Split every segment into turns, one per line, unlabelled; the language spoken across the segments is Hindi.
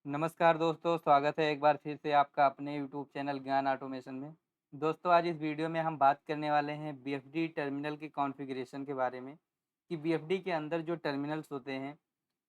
नमस्कार दोस्तों, स्वागत है एक बार फिर से आपका अपने यूट्यूब चैनल ज्ञान ऑटोमेशन में। दोस्तों, आज इस वीडियो में हम बात करने वाले हैं बीएफडी टर्मिनल के कॉन्फ़िगरेशन के बारे में कि बीएफडी के अंदर जो टर्मिनल्स होते हैं,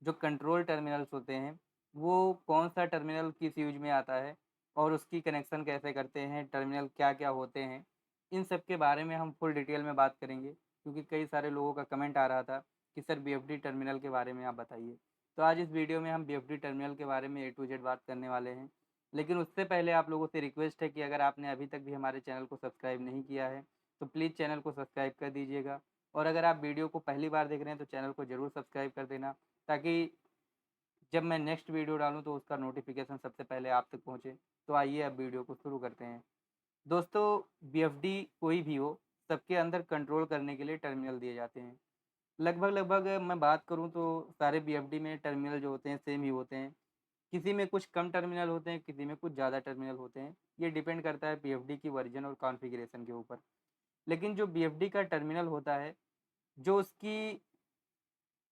जो कंट्रोल टर्मिनल्स होते हैं, वो कौन-सा टर्मिनल किस यूज़ में आता है और उसकी कनेक्शन कैसे करते हैं, टर्मिनल क्या-क्या होते हैं। इन सब के बारे में हम फुल डिटेल में बात करेंगे क्योंकि कई सारे लोगों का कमेंट आ रहा था कि सर बीएफडी टर्मिनल के बारे में आप बताइए। तो आज इस वीडियो में हम बीएफडी टर्मिनल के बारे में ए टू जेड बात करने वाले हैं। लेकिन उससे पहले आप लोगों से रिक्वेस्ट है कि अगर आपने अभी तक भी हमारे चैनल को सब्सक्राइब नहीं किया है, तो प्लीज़ चैनल को सब्सक्राइब कर दीजिएगा। और अगर आप वीडियो को पहली बार देख रहे हैं, तो चैनल को ज़रूर सब्सक्राइब कर देना, ताकि जब मैं नेक्स्ट वीडियो डालूँ, तो उसका नोटिफ़िकेशन सबसे पहले आप तक पहुँचे। तो आइए अब वीडियो को शुरू करते हैं। दोस्तों, बीएफडी कोई भी हो, सबके अंदर कंट्रोल करने के लिए टर्मिनल दिए जाते हैं। लगभग-लगभग मैं बात करूँ तो सारे बीएफडी में टर्मिनल जो होते हैं सेम ही होते हैं। किसी में कुछ कम टर्मिनल होते हैं, किसी में कुछ ज़्यादा टर्मिनल होते हैं। ये डिपेंड करता है बीएफडी की वर्ज़न और कॉन्फ़िगरेशन के ऊपर। लेकिन जो बीएफडी का टर्मिनल होता है, जो उसकी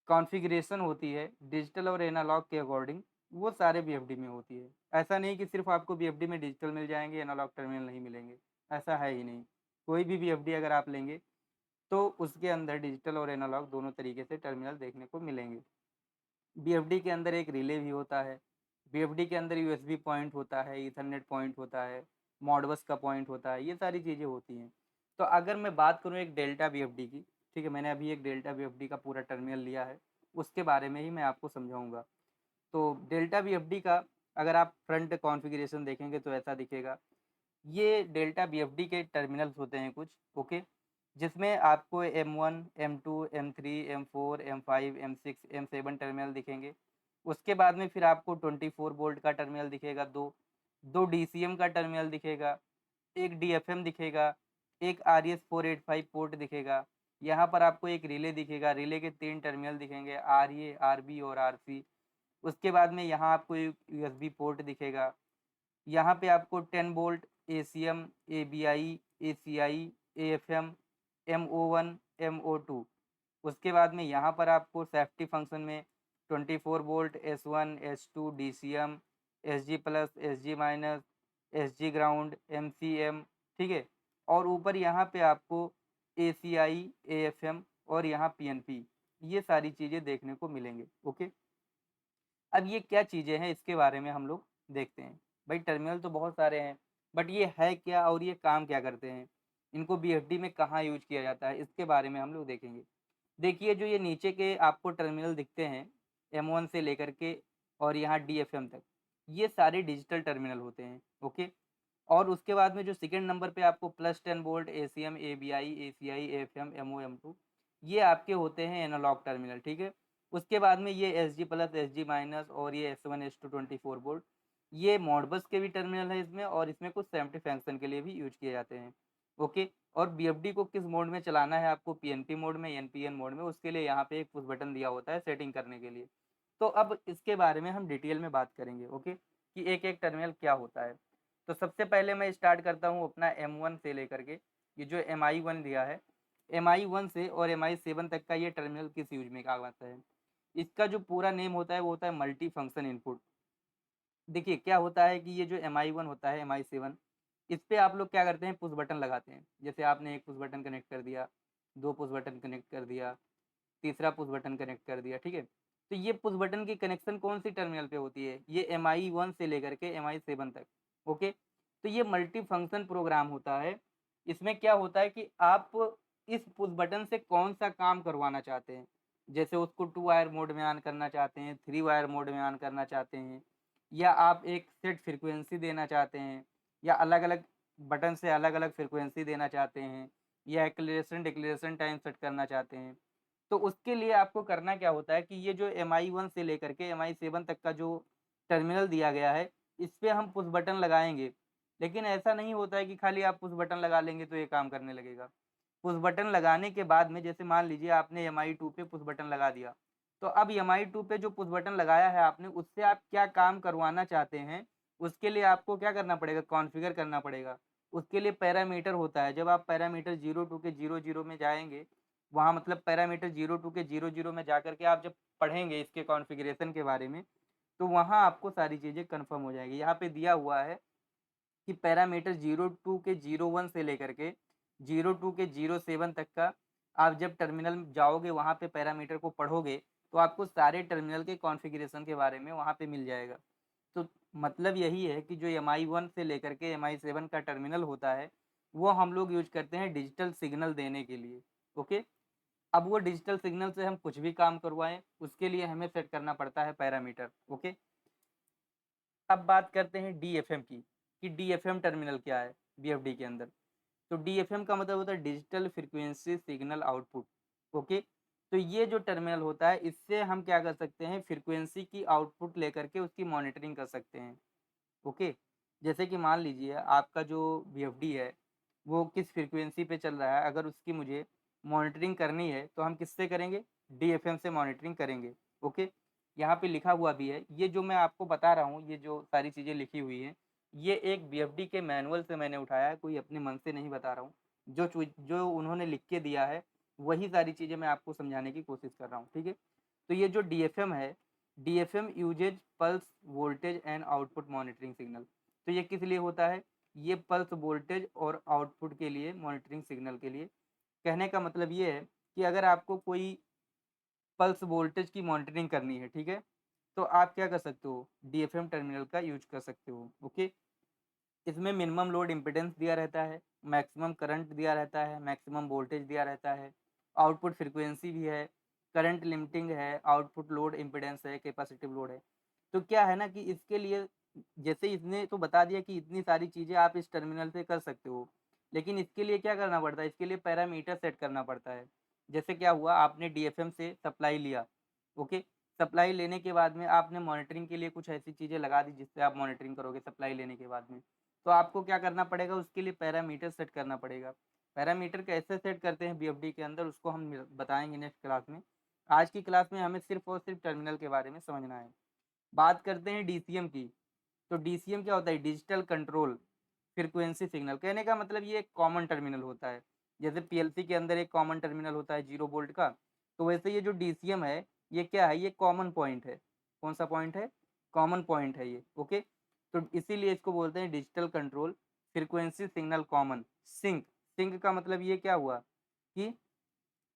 कॉन्फ़िगरेशन होती है डिजिटल और एनालॉग के अकॉर्डिंग, वो सारे बीएफडी में होती है। ऐसा नहीं कि सिर्फ़ आपको बीएफडी में डिजिटल मिल जाएँगे, एनालॉग टर्मिनल नहीं मिलेंगे, ऐसा है ही नहीं। कोई भी बीएफडी अगर आप लेंगे, तो उसके अंदर डिजिटल और एनालॉग दोनों तरीके से टर्मिनल देखने को मिलेंगे। बीएफडी के अंदर एक रिले भी होता है, बीएफडी के अंदर यूएसबी पॉइंट होता है, ईथरनेट पॉइंट होता है, मॉडबस का पॉइंट होता है, ये सारी चीज़ें होती हैं। तो अगर मैं बात करूँ एक डेल्टा बीएफडी की, ठीक है, मैंने अभी एक डेल्टा बीएफडी का पूरा टर्मिनल लिया है, उसके बारे में ही मैं आपको समझाऊँगा। तो डेल्टा बीएफडी का अगर आप फ्रंट कॉन्फ़िगरेशन देखेंगे तो ऐसा दिखेगा। ये डेल्टा बीएफडी के टर्मिनल्स होते हैं कुछ, ओके? जिसमें आपको M1, M2, M3, M4, M5, M6, M7 terminal दिखेंगे। उसके बाद में फिर आपको 24 वोल्ट का टर्मिनल दिखेगा 2, 2 डीसीएम का टर्मिनल दिखेगा, 1 डीएफएम दिखेगा, एक RS485 पोर्ट दिखेगा। यहाँ पर आपको एक रिले दिखेगा, रिले के 3 टर्मिनल दिखेंगे, आरए, आरबी और आरसी। उसके बाद में यहाँ आपको एक यूएसबी पोर्ट दिखेगा। यहाँ पे आपको 10 volt ACM, ABI, ACI, AFM, MO one, MO two. उसके बाद में यहाँ पर आपको सेफ्टी फंक्शन में 24 volt S1, S2, DCM, SG plus, SG minus, SG ground, MCM, ठीक है? और ऊपर यहाँ पे आपको एसीआई, एएफएम और यहाँ पीएनपी, ये सारी चीज़ें देखने को मिलेंगे, ओके? अब ये क्या चीज़ें हैं, इसके बारे में हम लोग देखते हैं। भाई टर्मिनल तो बहुत सारे हैं, बट ये है क्या और ये काम क्या करते हैं? इनको बीएफडी में कहाँ यूज़ किया जाता है, इसके बारे में हम लोग देखेंगे। देखिए, जो ये नीचे के आपको टर्मिनल दिखते हैं, M1 से लेकर के और यहाँ डीएफएम तक, ये सारे डिजिटल टर्मिनल होते हैं, ओके? और उसके बाद में जो सेकंड नंबर पे आपको +10 volt ACM, ABI, ACI, AFM, MO, M two, ये आपके होते हैं एनालॉग टर्मिनल, ठीक है? उसके बाद में ये एसजी प्लस, एसजी माइनस और ये एस1, एस2 24 वोल्ट, ये मॉडबस के भी टर्मिनल है इसमें और इसमें कुछ सेफ्टी फंक्शन के लिए भी यूज़ किए जाते हैं, ओके? और बीएफडी को किस मोड में चलाना है आपको, पीएनपी मोड में, एनपीएन मोड में, उसके लिए यहाँ पे एक पुश बटन दिया होता है सेटिंग करने के लिए। तो अब इसके बारे में हम डिटेल में बात करेंगे, ओके? कि एक-एक टर्मिनल क्या होता है। तो सबसे पहले मैं स्टार्ट करता हूँ अपना M1 से लेकर के, ये जो MI1 दिया है, MI1 से और MI7 तक का ये टर्मिनल किस यूज़ में काम आता है। इसका जो पूरा नेम होता है वो होता है मल्टी फंक्शन इनपुट। देखिए क्या होता है कि ये जो MI1 होता है, MI7, इस पे आप लोग क्या करते हैं, पुश बटन लगाते हैं। जैसे आपने एक पुश बटन कनेक्ट कर दिया, 2 पुश बटन कनेक्ट कर दिया, तीसरा पुश बटन कनेक्ट कर दिया, ठीक है? तो ये पुश बटन की कनेक्शन कौन-सी टर्मिनल पे होती है? ये MI1 से लेकर के MI7 तक, ओके? तो ये मल्टी फंक्शन प्रोग्राम होता है। इसमें क्या होता है कि आप इस पुश बटन से कौन-सा काम करवाना चाहते हैं। जैसे उसको 2 वायर मोड में ऑन करना चाहते हैं, 3 वायर मोड में ऑन करना चाहते हैं, या आप एक सेट फ्रीक्वेंसी देना चाहते हैं, या अलग-अलग बटन से अलग-अलग फ्रीक्वेंसी देना चाहते हैं, या एक्सेलरेशन डिक्लेरेशन टाइम सेट करना चाहते हैं। तो उसके लिए आपको करना क्या होता है कि ये जो MI1 से लेकर के MI7 तक का जो टर्मिनल दिया गया है, इस पे हम पुश बटन लगाएँगे। लेकिन ऐसा नहीं होता है कि खाली आप पुश बटन लगा लेंगे तो ये काम करने लगेगा। पुश बटन लगाने के बाद में जैसे मान लीजिए आपने MI2 पे पुश बटन लगा दिया, तो अब MI2 पे जो पुश बटन लगाया है आपने, उससे आप क्या काम करवाना चाहते हैं, उसके लिए आपको क्या करना पड़ेगा, कॉन्फ़िगर करना पड़ेगा। उसके लिए पैरामीटर होता है, जब आप पैरामीटर 02 के 00 में जाएँगे, वहाँ मतलब पैरामीटर 02 के 00 में जाकर के आप जब पढ़ेंगे इसके कॉन्फ़िगरेशन के बारे में, तो वहाँ आपको सारी चीज़ें कन्फर्म हो जाएगी। यहाँ पे दिया हुआ है कि पैरामीटर 02 के 01 से लेकर के 02 के 07 तक का आप जब टर्मिनल में जाओगे, वहाँ पे पैरामीटर को पढ़ोगे, तो आपको सारे टर्मिनल के कॉन्फ़िगरेशन के बारे में वहाँ पे मिल जाएगा। तो मतलब यही है कि जो MI1 से लेकर के MI7 का टर्मिनल होता है, वो हम लोग यूज़ करते हैं डिजिटल सिग्नल देने के लिए। ओके? अब वो डिजिटल सिग्नल से हम कुछ भी काम करवाएँ, उसके लिए हमें सेट करना पड़ता है पैरामीटर। ओके? अब बात करते हैं DFM की, कि DFM टर्मिनल क्या है बीएफडी के अंदर। तो DFM का मतलब होता है digital frequency signal output. Okay, तो ये जो टर्मिनल होता है, इससे हम क्या कर सकते हैं, फ्रीक्वेंसी की आउटपुट लेकर के उसकी मॉनिटरिंग कर सकते हैं। ओके, जैसे कि मान लीजिए आपका जो बीएफडी है वो किस फ्रीक्वेंसी पे चल रहा है, अगर उसकी मुझे मॉनिटरिंग करनी है तो हम किससे करेंगे, डीएफएम से मॉनिटरिंग करेंगे। ओके, यहाँ पे लिखा हुआ भी है, ये जो मैं आपको बता रहा हूँ, ये जो सारी चीज़ें लिखी हुई हैं, ये एक बीएफडी के मैनुअल से मैंने उठाया है, कोई अपने मन से नहीं बता रहा हूँ। जो उन्होंने लिख के दिया है वही सारी चीज़ें मैं आपको समझाने की कोशिश कर रहा हूँ। ठीक है, तो ये जो डीएफएम है, DFM uses pulse voltage and output monitoring signal. तो ये किस लिए होता है, ये पल्स वोल्टेज और आउटपुट के लिए, मॉनिटरिंग सिग्नल के लिए। कहने का मतलब ये है कि अगर आपको कोई पल्स वोल्टेज की मॉनिटरिंग करनी है, ठीक है, तो आप क्या कर सकते हो, डीएफएम टर्मिनल का यूज कर सकते हो। ओके, इसमें मिनिमम लोड इम्पीडेंस दिया रहता है, मैक्सिमम करंट दिया रहता है, मैक्सिमम वोल्टेज दिया रहता है, आउटपुट फ्रीक्वेंसी भी है, करंट लिमिटिंग है, आउटपुट लोड इम्पीडेंस है, कैपेसिटिव लोड है। तो क्या है ना कि इसके लिए, जैसे इसने तो बता दिया कि इतनी सारी चीज़ें आप इस टर्मिनल से कर सकते हो, लेकिन इसके लिए क्या करना पड़ता है, इसके लिए पैरामीटर सेट करना पड़ता है। जैसे क्या हुआ, आपने डीएफएम से सप्लाई लिया। ओके, सप्लाई लेने के बाद में आपने मॉनिटरिंग के लिए कुछ ऐसी चीज़ें लगा दी जिससे आप मॉनिटरिंग करोगे सप्लाई लेने के बाद में। तो आपको क्या करना पड़ेगा, उसके लिए पैरामीटर सेट करना पड़ेगा। पैरामीटर कैसे सेट करते हैं बीएफडी के अंदर, उसको हम बताएंगे नेक्स्ट क्लास में। आज की क्लास में हमें सिर्फ और सिर्फ टर्मिनल के बारे में समझना है। बात करते हैं डीसीएम की। तो डीसीएम क्या होता है, डिजिटल कंट्रोल फ्रीक्वेंसी सिग्नल। कहने का मतलब ये एक कॉमन टर्मिनल होता है। जैसे पीएलसी के अंदर एक कॉमन टर्मिनल होता है 0 वोल्ट का, तो वैसे ये जो डीसीएम है, ये क्या है, ये कॉमन पॉइंट है। कौन सा पॉइंट है, कॉमन पॉइंट है ये। ओके, तो इसीलिए इसको बोलते हैं digital control frequency signal common. Sink, sink का मतलब ये क्या हुआ कि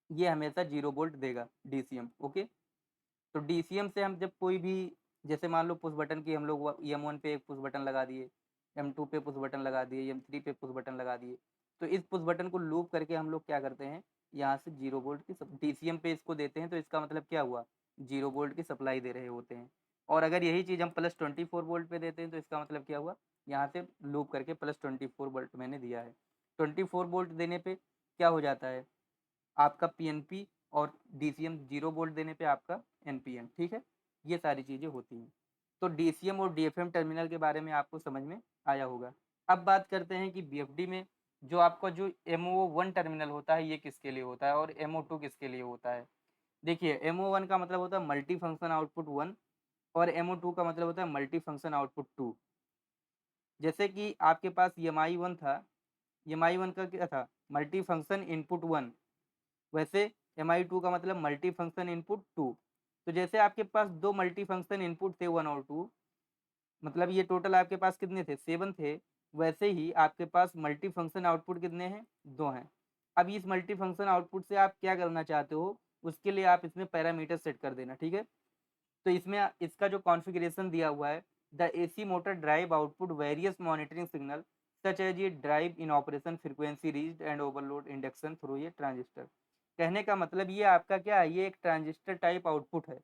ये हमेशा 0 वोल्ट देगा डीसीएम। ओके, तो डीसीएम से हम जब कोई भी, जैसे मान लो पुश बटन की, हम लोग एम1 पे एक पुश बटन लगा दिए, एम2 पे पुश बटन लगा दिए, एम3 पे पुश बटन लगा दिए, तो इस पुश बटन को लूप करके हम लोग क्या करते हैं, यहाँ से 0 वोल्ट की डीसीएम पे इसको देते हैं, तो इसका मतलब क्या हुआ, 0 वोल्ट की सप्लाई दे रहे होते हैं। और अगर यही चीज़ हम +24 वोल्ट पे देते हैं, तो इसका मतलब क्या हुआ, यहाँ से लूप करके +24 वोल्ट मैंने दिया है। 24 वोल्ट देने पे क्या हो जाता है, आपका पीएनपी, और डीसीएम 0 वोल्ट देने पे आपका एनपीएन। ठीक है, ये सारी चीज़ें होती हैं। तो डीसीएम और डीएफएम टर्मिनल के बारे में आपको समझ में आया होगा। अब बात करते हैं कि बीएफडी में जो आपका जो एमओ1 टर्मिनल होता है, ये किसके लिए होता है, और एमओ2 किसके लिए होता है। देखिए, एमओ1 का मतलब होता है मल्टी फंक्शन आउटपुट 1, और एमओ2 का मतलब होता है मल्टी फंक्शन आउटपुट 2। जैसे कि आपके पास एमआई1 था, एमआई1 का क्या था, मल्टी फंक्शन इनपुट 1, वैसे MI2 का मतलब मल्टी फंक्शन इनपुट 2। तो जैसे आपके पास दो मल्टी फंक्शन इनपुट थे 1 और 2, मतलब ये टोटल आपके पास कितने थे, 7 थे, वैसे ही आपके पास मल्टी फंक्शन आउटपुट कितने हैं, 2 हैं। अब इस मल्टी फंक्शन आउटपुट से आप क्या करना चाहते हो, उसके लिए आप इसमें पैरामीटर सेट कर देना। ठीक है, तो इसमें इसका जो कॉन्फ़िगरेशन दिया हुआ है, the AC motor drive output various monitoring signal such as ये drive in operation frequency reached and overload induction through ये ट्रांजिस्टर। कहने का मतलब ये आपका क्या है, ये एक ट्रांजिस्टर टाइप आउटपुट है।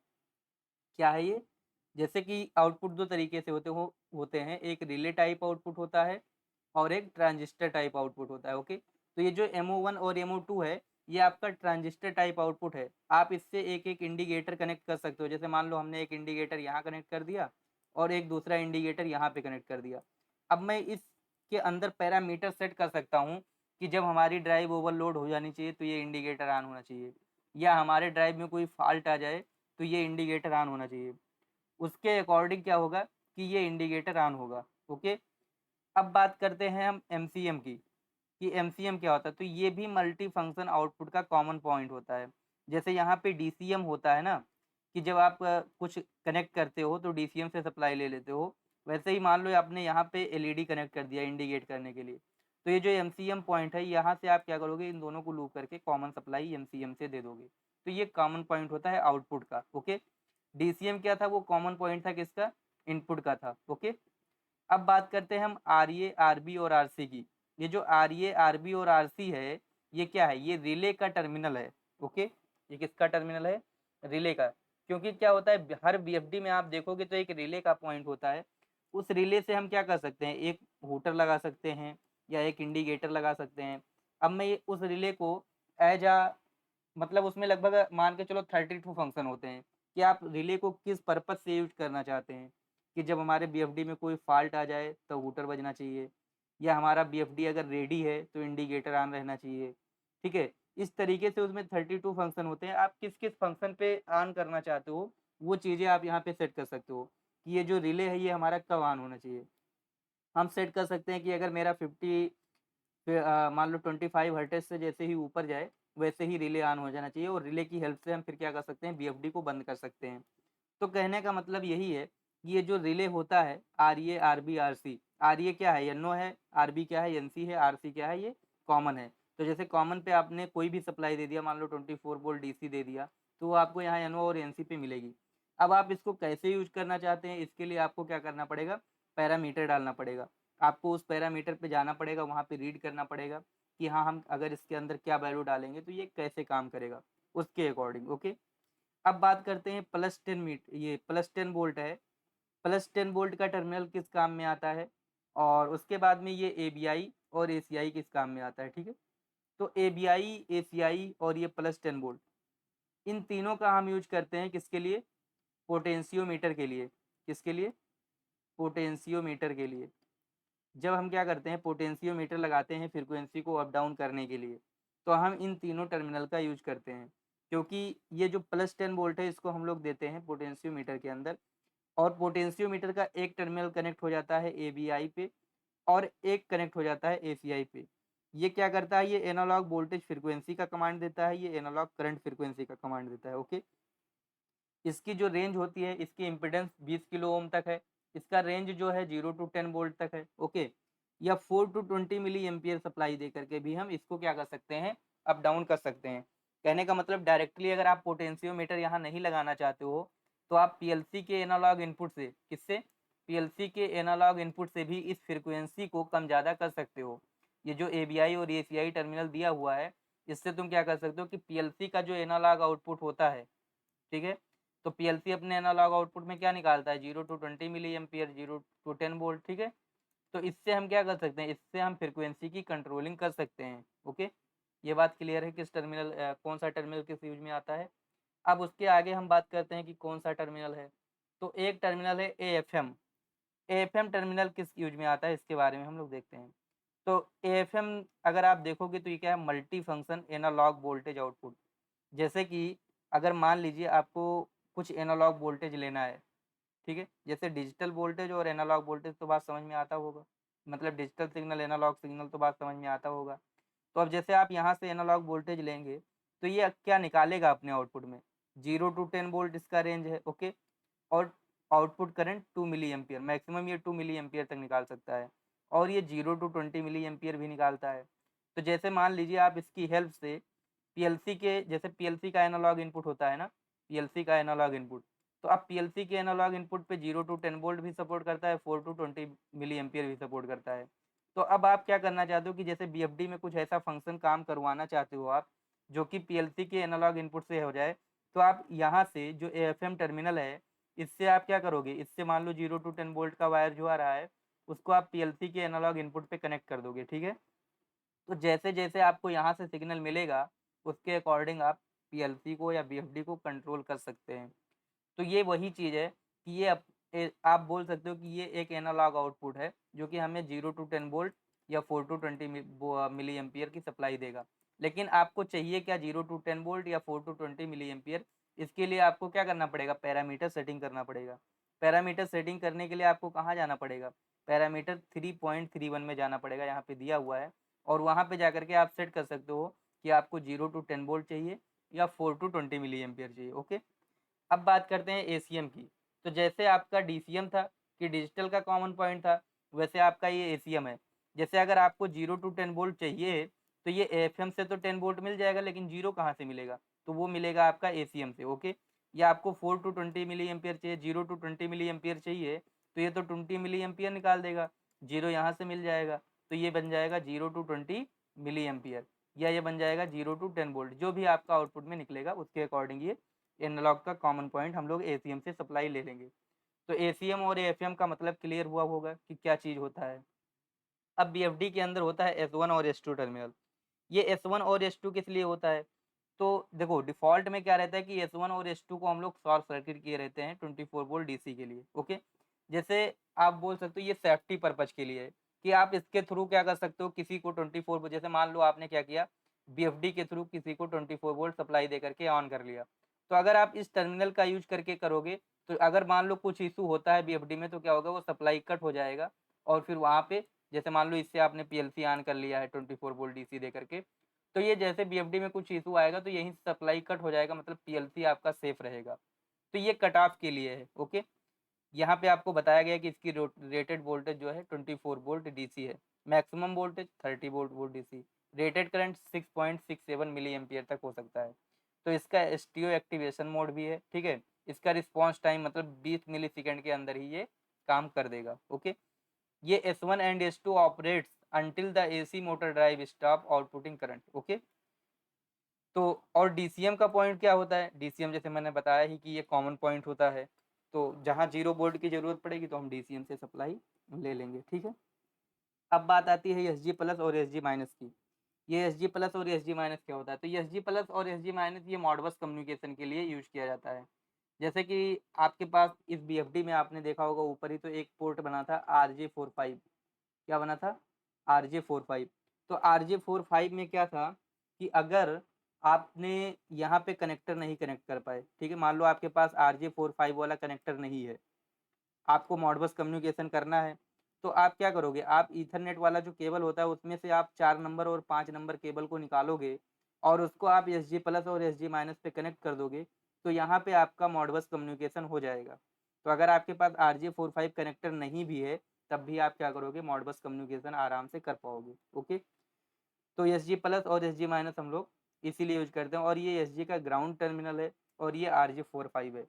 क्या है ये, जैसे कि आउटपुट दो तरीके से होते हैं, एक रिले टाइप आउटपुट होता है और एक ट्रांजिस्टर टाइप आउटपुट होता है। ओके, तो ये जो एमओ1 और एमओ2 है, ये आपका ट्रांजिस्टर टाइप आउटपुट है। आप इससे एक एक इंडिकेटर कनेक्ट कर सकते हो। जैसे मान लो हमने एक इंडिकेटर यहाँ कनेक्ट कर दिया और एक दूसरा इंडिकेटर यहाँ पे कनेक्ट कर दिया। अब मैं इसके अंदर पैरामीटर सेट कर सकता हूँ कि जब हमारी ड्राइव ओवरलोड हो जानी चाहिए तो ये इंडिकेटर ऑन होना चाहिए, या हमारे ड्राइव में कोई फॉल्ट आ जाए तो ये इंडिकेटर ऑन होना चाहिए। उसके अकॉर्डिंग क्या होगा कि ये इंडिकेटर ऑन होगा। ओके, अब बात करते हैं हम एमसीएम की, कि एमसीएम क्या होता है। तो ये भी मल्टी फंक्शन आउटपुट का कॉमन पॉइंट होता है। जैसे यहाँ पे डीसीएम होता है ना, कि जब आप कुछ कनेक्ट करते हो तो डीसीएम से सप्लाई ले लेते हो, वैसे ही मान लो आपने यहाँ पे एलईडी कनेक्ट कर दिया इंडिकेट करने के लिए। तो ये जो एमसीएम पॉइंट है, यहाँ से आप क्या करोगे, इन दोनों को लूप करके कॉमन सप्लाई एमसीएम से दे दोगे। तो ये कॉमन पॉइंट होता है आउटपुट का। ओके, डीसीएम क्या था, वो कॉमन पॉइंट था किसका, इनपुट का था। ओके, अब बात करते हैं हम आरए, आरबी और आरसी की। ये जो आरए, आरबी और आरसी है, ये क्या है, ये रिले का टर्मिनल है। ओके, ये किसका टर्मिनल है, रिले का। क्योंकि क्या होता है, हर बीएफडी में आप देखोगे तो एक रिले का पॉइंट होता है। उस रिले से हम क्या कर सकते हैं, एक हूटर लगा सकते हैं या एक इंडिकेटर लगा सकते हैं। अब मैं उस रिले को एज आ, मतलब उसमें लगभग मान के चलो 32 फंक्शन होते हैं कि आप रिले को किस पर्पज से यूज करना चाहते हैं। कि जब हमारे बीएफडी में कोई फॉल्ट आ जाए तो हूटर बजना चाहिए, या हमारा बीएफडी अगर रेडी है तो इंडिकेटर ऑन रहना चाहिए। ठीक है, इस तरीके से उसमें 32 फंक्शन होते हैं। आप किस किस फंक्शन पे ऑन करना चाहते हो, वो चीज़ें आप यहाँ पे सेट कर सकते हो कि ये जो रिले है ये हमारा कब ऑन होना चाहिए। हम सेट कर सकते हैं कि अगर मेरा 50 फिर मान लो 25 हर्ट्ज से जैसे ही ऊपर जाए, वैसे ही रिले ऑन हो जाना चाहिए, और रिले की हेल्प से हम फिर क्या कर सकते हैं, बीएफडी को बंद कर सकते हैं। तो कहने का मतलब यही है कि ये जो रिले होता है, आरए, आरबी, आरसी। आरए क्या है, एनओ है। आरबी क्या है, एनसी है। आरसी क्या है, ये कॉमन है। तो जैसे कॉमन पे आपने कोई भी सप्लाई दे दिया, मान लो 24 वोल्ट डीसी दे दिया, तो वो आपको यहाँ एनओ और एनसी पे मिलेगी। अब आप इसको कैसे यूज करना चाहते हैं, इसके लिए आपको क्या करना पड़ेगा, पैरामीटर डालना पड़ेगा। आपको उस पैरामीटर पे जाना पड़ेगा, वहाँ पे रीड करना पड़ेगा कि हाँ, हम अगर इसके अंदर क्या वैल्यू डालेंगे तो ये कैसे काम करेगा, उसके अकॉर्डिंग। ओके, अब बात करते हैं +10 मीट, ये +10 वोल्ट है। +10 वोल्ट का टर्मिनल किस काम में आता है, और उसके बाद में ये एबीआई और एसीआई किस काम में आता है। ठीक है, तो एबीआई, एसीआई और ये +10 वोल्ट, इन तीनों का हम यूज करते हैं किसके लिए, पोटेंशियोमीटर के लिए। किसके लिए, पोटेंशियोमीटर के लिए। जब हम क्या करते हैं, पोटेंशियोमीटर लगाते हैं फ्रीक्वेंसी को अप डाउन करने के लिए, तो हम इन तीनों टर्मिनल का यूज करते हैं। क्योंकि ये जो +10 वोल्ट है, इसको हम लोग देते हैं पोटेंशियोमीटर के अंदर, और पोटेंशियोमीटर का एक टर्मिनल कनेक्ट हो जाता है एबीआई पे, और एक कनेक्ट हो जाता है एसीआई पे। ये क्या करता है, ये एनालॉग वोल्टेज फ्रीक्वेंसी का कमांड देता है, ये एनालॉग करंट फ्रीक्वेंसी का कमांड देता है। ओके, इसकी जो रेंज होती है, इसकी इम्पीडेंस 20 किलो ओम तक है। इसका रेंज जो है 0 to 10 वोल्ट तक है। ओके, या 4 to 20 मिली एम्पियर सप्लाई दे करके भी हम इसको क्या कर सकते हैं, अप डाउन कर सकते हैं। कहने का मतलब डायरेक्टली अगर आप पोटेंशियोमीटर यहाँ नहीं लगाना चाहते हो, तो आप पीएलसी के एनालॉग इनपुट से, किससे, पीएलसी के एनालॉग इनपुट से भी इस फ्रीक्वेंसी को कम ज़्यादा कर सकते हो। ये जो एबीआई और एसीआई टर्मिनल दिया हुआ है, इससे तुम क्या कर सकते हो कि पीएलसी का जो एनालॉग आउटपुट होता है, ठीक है, तो पीएलसी अपने एनालॉग आउटपुट में क्या निकालता है, 0 to 20 milli ampere, 0 to 10 volt. ठीक है, तो इससे हम क्या कर सकते हैं, इससे हम फ्रीक्वेंसी की कंट्रोलिंग कर सकते हैं। ओके, ये बात क्लियर है, किस टर्मिनल कौन सा टर्मिनल किस यूज में आता है। अब उसके आगे हम बात करते हैं कि कौन सा टर्मिनल है। तो एक टर्मिनल है एएफएम। एएफएम टर्मिनल किस यूज में आता है, इसके बारे में हम लोग देखते हैं। तो एएफएम अगर आप देखोगे तो ये क्या है, multi function analog voltage output. जैसे कि अगर मान लीजिए आपको कुछ एनालॉग वोल्टेज लेना है, ठीक है, जैसे डिजिटल वोल्टेज और एनालॉग वोल्टेज, तो बात समझ में आता होगा, मतलब डिजिटल सिग्नल, एनालॉग सिग्नल, तो बात समझ में आता होगा। तो अब जैसे आप यहाँ से एनालॉग वोल्टेज लेंगे, तो ये क्या निकालेगा अपने आउटपुट में, 0 to 10 वोल्ट इसका रेंज है। ओके, और output current 2 milli ampere, maximum ये 2 मिली एम्पियर तक निकाल सकता है, और ये 0 to 20 मिली एम्पियर भी निकालता है। तो जैसे मान लीजिए आप इसकी हेल्प से पीएलसी के, जैसे पीएलसी का एनालॉग इनपुट होता है ना, पीएलसी का एनालॉग इनपुट, तो अब पीएलसी के एनालॉग इनपुट पे 0 to 10 वोल्ट भी सपोर्ट करता है, 4 to 20 मिली एम्पियर भी सपोर्ट करता है। तो अब आप क्या करना चाहते हो कि जैसे बीएफडी में कुछ ऐसा फंक्शन काम करवाना चाहते हो आप, जो कि पीएलसी के एनालॉग इनपुट से हो जाए, तो आप यहाँ से जो एएफएम टर्मिनल है, इससे आप क्या करोगे, इससे मान लो 0 to 10 वोल्ट का वायर जो आ रहा है, उसको आप पीएलसी के एनालॉग इनपुट पे कनेक्ट कर दोगे। ठीक है, तो जैसे जैसे आपको यहाँ से सिग्नल मिलेगा, उसके अकॉर्डिंग आप पीएलसी को या बीएफडी को कंट्रोल कर सकते हैं। तो ये वही चीज़ है कि ये आप बोल सकते हो कि ये एक एनालॉग आउटपुट है, जो कि हमें 0 to 10 वोल्ट या 4 to 20 मिली एम्पियर की सप्लाई देगा। लेकिन आपको चाहिए क्या, 0 to 10 वोल्ट या 4 to 20 मिली एम्पियर। इसके लिए आपको क्या करना पड़ेगा, पैरामीटर सेटिंग करना पड़ेगा। पैरामीटर सेटिंग करने के लिए आपको कहाँ जाना पड़ेगा, पैरामीटर 3.31 में जाना पड़ेगा, यहाँ पे दिया हुआ है। और वहाँ पे जाकर के आप सेट कर सकते हो कि आपको 0 to 10 वोल्ट चाहिए या 4 to 20 मिली एम्पियर चाहिए। ओके, अब बात करते हैं एसीएम की। तो जैसे आपका डीसीएम था कि डिजिटल का कॉमन पॉइंट था, वैसे आपका ये एसीएम है। जैसे अगर आपको 0 टू 10 वोल्ट चाहिए तो ये एएफएम से तो 10 वोल्ट मिल जाएगा, लेकिन 0 कहाँ से मिलेगा? तो वो मिलेगा आपका एसीएम से। ओके, या आपको 4 टू 20 मिली एम्पियर चाहिए, 0 टू 20 मिली एम्पियर चाहिए, तो ये तो 20 मिली एम्पियर निकाल देगा, 0 यहाँ से मिल जाएगा, तो ये बन जाएगा 0 टू 20 मिली एम्पियर, या ये बन जाएगा 0 टू 10 वोल्ट। जो भी आपका आउटपुट में निकलेगा उसके अकॉर्डिंग ये एनालॉग का कॉमन पॉइंट हम लोग एसीएम से सप्लाई ले लेंगे। तो एसीएम और एएफएम का मतलब क्लियर हुआ होगा कि क्या चीज़ होता है। अब बीएफडी के अंदर होता है एस1 और एस2 टर्मिनल। ये एस1 और एस2 किस लिए होता है? तो देखो डिफ़ॉल्ट में क्या रहता है कि एस1 और एस2 को हम लोग शॉर्ट सर्किट किए रहते हैं 24 वोल्ट डीसी के लिए। ओके, जैसे आप बोल सकते हो ये सेफ्टी पर्पज़ के लिए है कि आप इसके थ्रू क्या कर सकते हो, किसी को 24 जैसे मान लो आपने क्या किया, बीएफडी के थ्रू किसी को 24 वोल्ट सप्लाई दे करके ऑन कर लिया। तो अगर आप इस टर्मिनल का यूज़ करके करोगे, तो अगर मान लो कुछ इश्यू होता है बीएफडी में, तो क्या होगा, वो सप्लाई कट हो जाएगा और फिर वहाँ पे जैसे मान लो इससे आपने पीएलसी ऑन कर लिया है 24 वोल्ट डीसी दे करके, तो ये जैसे बीएफडी में कुछ इशू आएगा तो यहीं से सप्लाई कट हो जाएगा, मतलब पीएलसी आपका सेफ रहेगा। तो ये कट ऑफ के लिए है। ओके, यहाँ पे आपको बताया गया है कि इसकी रेटेड वोल्टेज जो है 24 वोल्ट डीसी है, मैक्सिमम वोल्टेज 30 वोल्ट वो DC, rated current 6.67 milli ampere तक हो सकता है। तो इसका एसटीओ एक्टिवेशन मोड भी है, ठीक है। इसका रिस्पॉन्स टाइम मतलब 20 मिली सेकेंड के अंदर ही ये काम कर देगा। ओके, ये S1 and S2 operates until the AC motor drive stop outputting current. Okay, तो और डीसीएम का पॉइंट क्या होता है? डीसीएम जैसे मैंने बताया ही कि ये कॉमन पॉइंट होता है, तो जहाँ 0 वोल्ट की ज़रूरत पड़ेगी तो हम डीसीएम से सप्लाई ले लेंगे, ठीक है। अब बात आती है एसजी प्लस और एसजी माइनस की। ये एसजी प्लस और एसजी माइनस क्या होता है? तो ये एसजी प्लस और एसजी माइनस ये मॉडबस कम्युनिकेशन के लिए यूज़ किया जाता है। जैसे कि आपके पास इस बीएफडी में आपने देखा होगा ऊपर ही तो एक पोर्ट बना था RJ45। क्या बना था? RJ45। तो RJ45 में क्या था कि अगर आपने यहाँ पे कनेक्टर नहीं कनेक्ट कर पाए, ठीक है, मान लो आपके पास RJ45 वाला कनेक्टर नहीं है, आपको मॉडबस कम्युनिकेशन करना है, तो आप क्या करोगे, आप ईथरनेट वाला जो केबल होता है उसमें से आप 4 नंबर और 5 नंबर केबल को निकालोगे और उसको आप एसजी प्लस और एसजी माइनस पे कनेक्ट कर दोगे, तो यहाँ पे आपका मॉडबस कम्युनिकेशन हो जाएगा। तो अगर आपके पास RJ45 कनेक्टर नहीं भी है, तब भी आप क्या करोगे, मॉडबस कम्युनिकेशन आराम से कर पाओगे। ओके, तो एस जी प्लस और एस जी माइनस हम लोग इसीलिए यूज करते हैं, और ये एस जी का ग्राउंड टर्मिनल है और ये RJ45 है।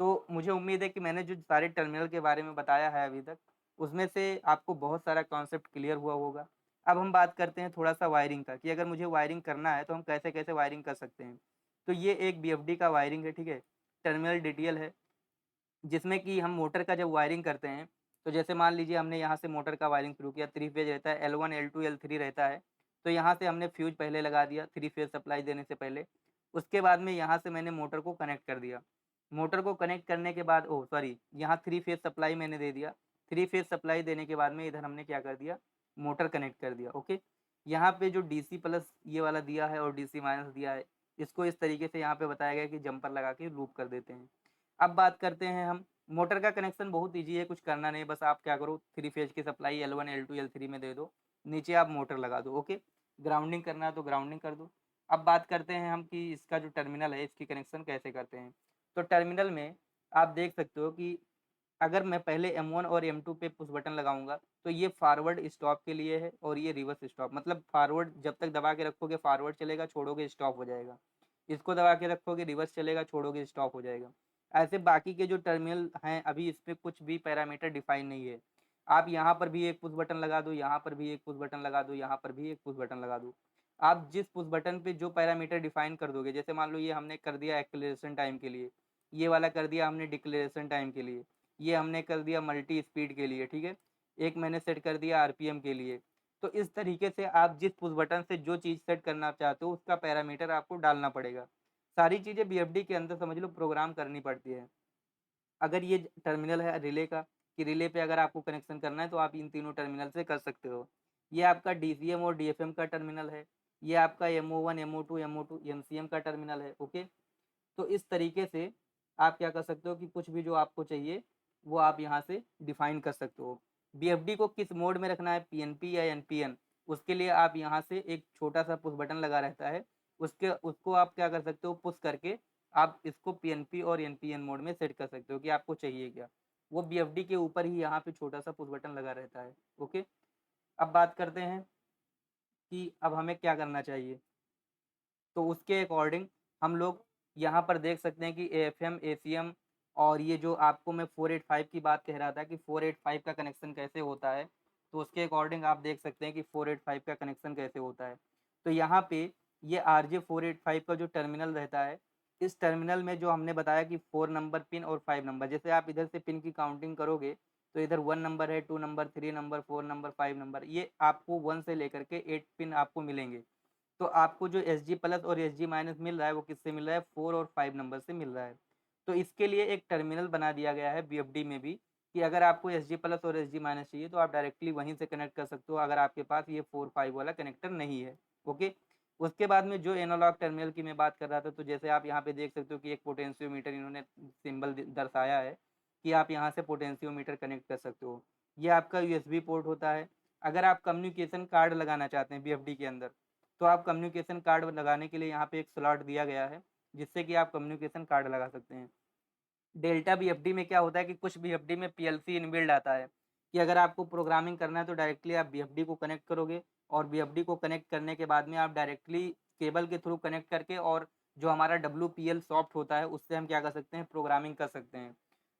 तो मुझे उम्मीद है कि मैंने जो सारे टर्मिनल के बारे में बताया है अभी तक, उसमें से आपको बहुत सारा कॉन्सेप्ट क्लियर हुआ होगा। अब हम बात करते हैं थोड़ा सा वायरिंग का, कि अगर मुझे वायरिंग करना है तो हम कैसे कैसे वायरिंग कर सकते हैं। तो ये एक बीएफडी का वायरिंग है, ठीक है, टर्मिनल डिटेल है, जिसमें कि हम मोटर का जब वायरिंग करते हैं, तो जैसे मान लीजिए हमने यहाँ से मोटर का वायरिंग शुरू किया, 3 फेज रहता है, L1 L2 L3 रहता है। तो यहाँ से हमने फ्यूज पहले लगा दिया 3 फेज सप्लाई देने से पहले। उसके बाद में यहाँ से मैंने मोटर को कनेक्ट कर दिया। मोटर को कनेक्ट करने के बाद ओह सॉरी, यहाँ 3 फेज सप्लाई मैंने दे दिया। 3 फेज सप्लाई देने के बाद में इधर हमने क्या कर दिया, मोटर कनेक्ट कर दिया। ओके, यहाँ पे जो डीसी प्लस ये वाला दिया है और डीसी माइनस दिया है, इसको इस तरीके से यहाँ पे बताया गया है कि जंपर लगा के लूप कर देते हैं। अब बात करते हैं हम मोटर का कनेक्शन, बहुत ईजी है, कुछ करना नहीं, बस आप क्या करो, 3 फेज की सप्लाई L1 L2 L3 में दे दो, नीचे आप मोटर लगा दो। ओके, ग्राउंडिंग करना है तो ग्राउंडिंग कर दो। अब बात करते हैं हम कि इसका जो टर्मिनल है इसकी कनेक्शन कैसे करते हैं। तो टर्मिनल में आप देख सकते हो कि अगर मैं पहले M1 और M2 पे पुश बटन लगाऊंगा तो ये फॉरवर्ड स्टॉप के लिए है और ये रिवर्स स्टॉप, मतलब फॉरवर्ड जब तक दबा के रखोगे फॉरवर्ड चलेगा, छोड़ोगे स्टॉप हो जाएगा। इसको दबा के रखोगे रिवर्स चलेगा, छोड़ोगे स्टॉप हो जाएगा। ऐसे बाकी के जो टर्मिनल हैं अभी इस पे कुछ भी पैरामीटर डिफाइन नहीं है। आप यहाँ पर भी एक पुश बटन लगा दो, यहाँ पर भी एक पुश बटन लगा दो, यहाँ पर भी एक पुश बटन लगा दो। आप जिस पुश बटन पे जो पैरामीटर डिफाइन कर दोगे, जैसे मान लो ये हमने कर दिया एक्सेलरेशन टाइम के लिए, ये वाला कर दिया हमने डिक्लेरेशन टाइम के लिए, ये हमने कर दिया मल्टी स्पीड के लिए, ठीक है, एक मैंने सेट कर दिया आरपीएम के लिए। तो इस तरीके से आप जिस पुश बटन से जो चीज़ सेट करना चाहते हो उसका पैरामीटर आपको डालना पड़ेगा। सारी चीज़ें बीएफडी के अंदर समझ लो प्रोग्राम करनी पड़ती है। अगर ये टर्मिनल है रिले का, कि रिले पे अगर आपको कनेक्शन करना है तो आप इन तीनों टर्मिनल से कर सकते हो। ये आपका डीसीएम और डीएफएम का टर्मिनल है, ये आपका एमओ1 एमओ2 एमओ2 एमसीएम का टर्मिनल है। ओके, तो इस तरीके से आप क्या कर सकते हो कि कुछ भी जो आपको चाहिए वो आप यहाँ से डिफाइन कर सकते हो। बीएफडी को किस मोड में रखना है, पीएनपी या एनपीएन, उसके लिए आप यहाँ से एक छोटा सा पुश बटन लगा रहता है, उसको आप क्या कर सकते हो, पुश करके आप इसको पीएनपी और एनपीएन मोड में सेट कर सकते हो कि आपको चाहिए क्या। वो बीएफडी के ऊपर ही यहाँ पे छोटा सा पुश बटन लगा रहता है। ओके, अब बात करते हैं कि अब हमें क्या करना चाहिए। तो उसके अकॉर्डिंग हम लोग यहाँ पर देख सकते हैं कि एएफएम, एसीएम और ये जो आपको मैं 485 की बात कह रहा था कि 485 का कनेक्शन कैसे होता है, तो उसके अकॉर्डिंग आप देख सकते हैं कि 485 का कनेक्शन कैसे होता है। तो यहाँ पे ये आरजे 485 का जो टर्मिनल रहता है, इस टर्मिनल में जो हमने बताया कि 4 नंबर पिन और 5 नंबर, जैसे आप इधर से पिन की काउंटिंग करोगे तो इधर 1 नंबर है, 2 नंबर, 3 नंबर, 4 नंबर, 5 नंबर, ये आपको 1 से लेकर के 8 पिन आपको मिलेंगे। तो आपको जो एस जी प्लस और एस जी माइनस मिल रहा है वो किससे मिल रहा है, 4 और 5 नंबर से मिल रहा है। तो इसके लिए एक टर्मिनल बना दिया गया है बीएफडी में भी कि अगर आपको एस जी प्लस और एस जी माइनस चाहिए तो आप डायरेक्टली वहीं से कनेक्ट कर सकते हो, अगर आपके पास ये 4-5 वाला कनेक्टर नहीं है। ओके, उसके बाद में जो एनालॉग टर्मिनल की मैं बात कर रहा था, तो जैसे आप यहाँ पे देख सकते हो कि एक पोटेंशियोमीटर इन्होंने सिंबल दर्शाया है कि आप यहाँ से पोटेंशियोमीटर कनेक्ट कर सकते हो। ये आपका यूएसबी पोर्ट होता है। अगर आप कम्युनिकेशन कार्ड लगाना चाहते हैं बीएफडी के अंदर, तो आप कम्युनिकेशन कार्ड लगाने के लिए यहाँ पे एक स्लॉट दिया गया है जिससे कि आप कम्युनिकेशन कार्ड लगा सकते हैं। डेल्टा बीएफडी में क्या होता है कि कुछ बीएफडी में पीएलसी इनबिल्ड आता है कि अगर आपको प्रोग्रामिंग करना है तो डायरेक्टली आप बीएफडी को कनेक्ट करोगे और बीएफडी को कनेक्ट करने के बाद में आप डायरेक्टली केबल के थ्रू कनेक्ट करके और जो हमारा WPL सॉफ्ट होता है उससे हम क्या कर सकते हैं, प्रोग्रामिंग कर सकते हैं।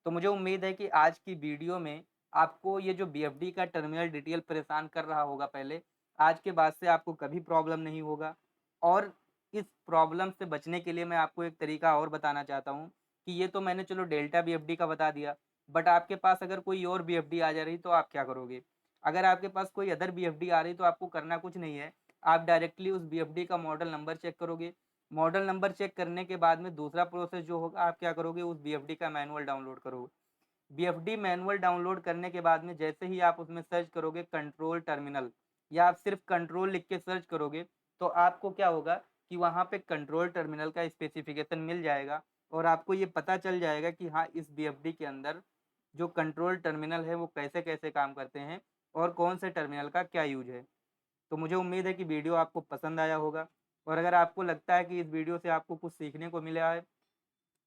तो मुझे उम्मीद है कि आज की वीडियो में आपको ये जो बीएफडी का टर्मिनल डिटेल परेशान कर रहा होगा पहले, आज के बाद से आपको कभी प्रॉब्लम नहीं होगा। और इस प्रॉब्लम से बचने के लिए मैं आपको एक तरीका और बताना चाहता हूँ कि ये तो मैंने चलो डेल्टा बीएफडी का बता दिया, बट आपके पास अगर कोई और बीएफडी आ जा रही तो आप क्या करोगे। अगर आपके पास कोई अदर बीएफडी आ रही तो आपको करना कुछ नहीं है, आप डायरेक्टली उस बीएफडी का मॉडल नंबर चेक करोगे। मॉडल नंबर चेक करने के बाद में दूसरा प्रोसेस जो होगा, आप क्या करोगे, उस बीएफडी का मैनुअल डाउनलोड करोगे। बीएफडी मैनुअल डाउनलोड करने के बाद में जैसे ही आप उसमें सर्च करोगे कंट्रोल टर्मिनल, या आप सिर्फ कंट्रोल लिख के सर्च करोगे, तो आपको क्या होगा कि वहाँ पे कंट्रोल टर्मिनल का स्पेसिफिकेशन मिल जाएगा और आपको ये पता चल जाएगा कि हाँ, इस बीएफडी के अंदर जो कंट्रोल टर्मिनल है वो कैसे कैसे काम करते हैं और कौन से टर्मिनल का क्या यूज है। तो मुझे उम्मीद है कि वीडियो आपको पसंद आया होगा, और अगर आपको लगता है कि इस वीडियो से आपको कुछ सीखने को मिला है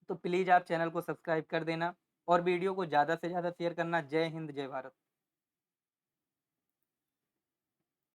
तो प्लीज़ आप चैनल को सब्सक्राइब कर देना और वीडियो को ज़्यादा से ज़्यादा शेयर करना। जय हिंद, जय भारत।